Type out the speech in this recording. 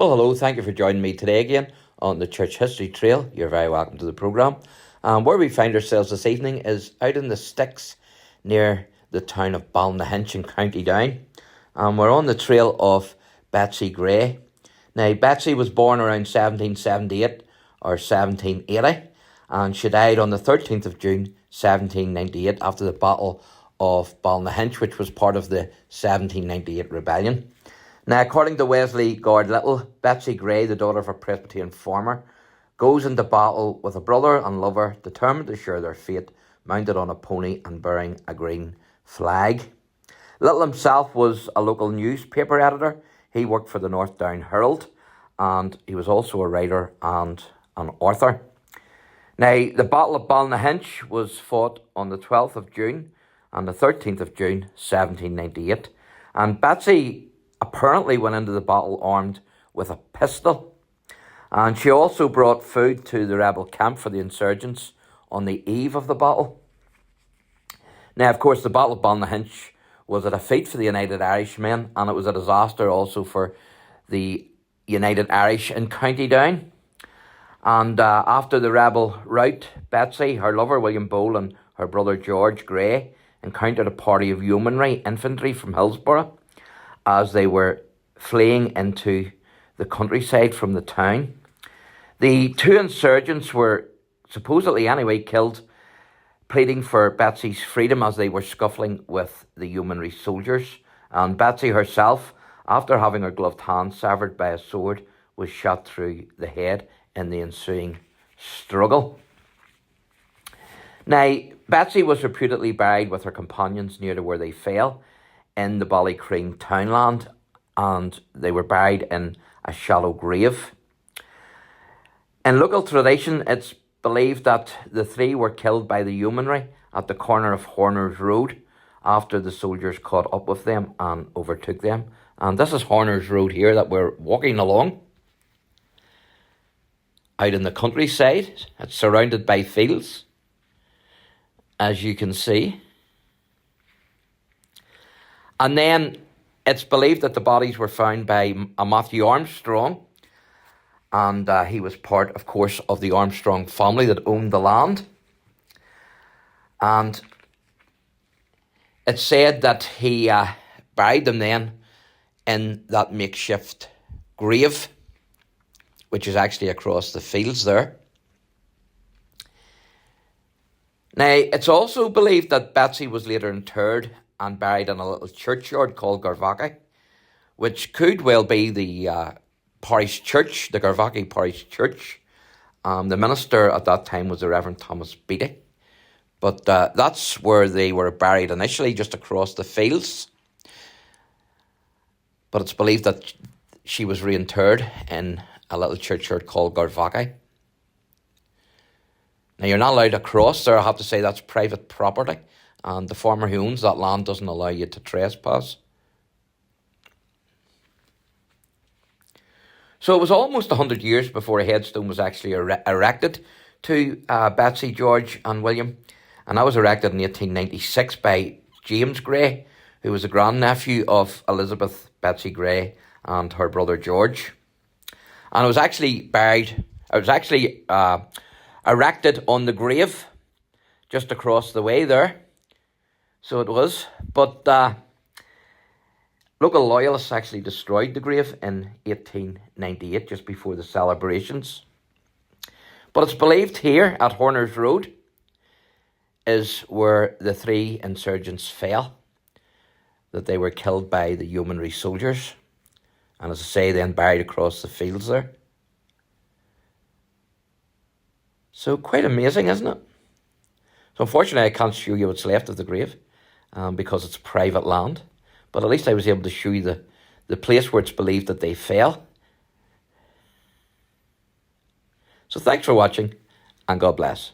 Well, hello, thank you for joining me today again on the Church History Trail. You're very welcome to the programme. Where we find ourselves this evening is out in the sticks near the town of Ballynahinch in County Down. We're on the trail of Betsy Gray. Now, Betsy was born around 1778 or 1780, and she died on the 13th of June 1798 after the Battle of Ballynahinch, which was part of the 1798 rebellion. Now, according to Wesley Gord Little, Betsy Gray, the daughter of a Presbyterian farmer, goes into battle with a brother and lover determined to share their fate, mounted on a pony and bearing a green flag. Little himself was a local newspaper editor. He worked for the North Down Herald, and he was also a writer and an author. Now, the Battle of Ballynahinch was fought on the 12th of June and the 13th of June 1798, and Betsy apparently went into the battle armed with a pistol, and she also brought food to the rebel camp for the insurgents on the eve of the battle. Now, of course, the Battle of Ballynahinch was a defeat for the United Irishmen, and it was a disaster also for the United Irish in County Down. And after the rebel rout, Betsy, her lover William Bole, and her brother George Gray encountered a party of yeomanry infantry from Hillsborough as they were fleeing into the countryside from the town. The two insurgents were supposedly anyway killed, pleading for Betsy's freedom as they were scuffling with the yeomanry soldiers. And Betsy herself, after having her gloved hand severed by a sword, was shot through the head in the ensuing struggle. Now, Betsy was reputedly buried with her companions near to where they fell, in the Ballycreen townland, and they were buried in a shallow grave. In local tradition, it's believed that the three were killed by the yeomanry at the corner of Horner's Road after the soldiers caught up with them and overtook them. And this is Horner's Road here that we're walking along out in the countryside. It's surrounded by fields, as you can see. And then it's believed that the bodies were found by a Matthew Armstrong, and he was part, of course, of the Armstrong family that owned the land. And it's said that he buried them then in that makeshift grave, which is actually across the fields there. Now, it's also believed that Betsy was later interred and buried in a little churchyard called Garvaghy, which could well be the parish church, the Garvaghy parish church. The minister at that time was the Reverend Thomas Beattie. But that's where they were buried initially, just across the fields. But it's believed that she was reinterred in a little churchyard called Garvaghy. Now, you're not allowed to cross there. I have to say that's private property, and the farmer who owns that land doesn't allow you to trespass. So it was almost 100 years before a headstone was actually erected to Betsy, George and William. And that was erected in 1896 by James Gray, who was a grandnephew of Elizabeth Betsy Gray and her brother George. And it was actually erected on the grave just across the way there. So it was. But local loyalists actually destroyed the grave in 1898, just before the celebrations. But it's believed here at Horner's Road is where the three insurgents fell, that they were killed by the yeomanry soldiers, and as I say, then buried across the fields there. So quite amazing, isn't it? So unfortunately, I can't show you what's left of the grave because it's private land. But at least I was able to show you the place where it's believed that they fell. So thanks for watching, and God bless.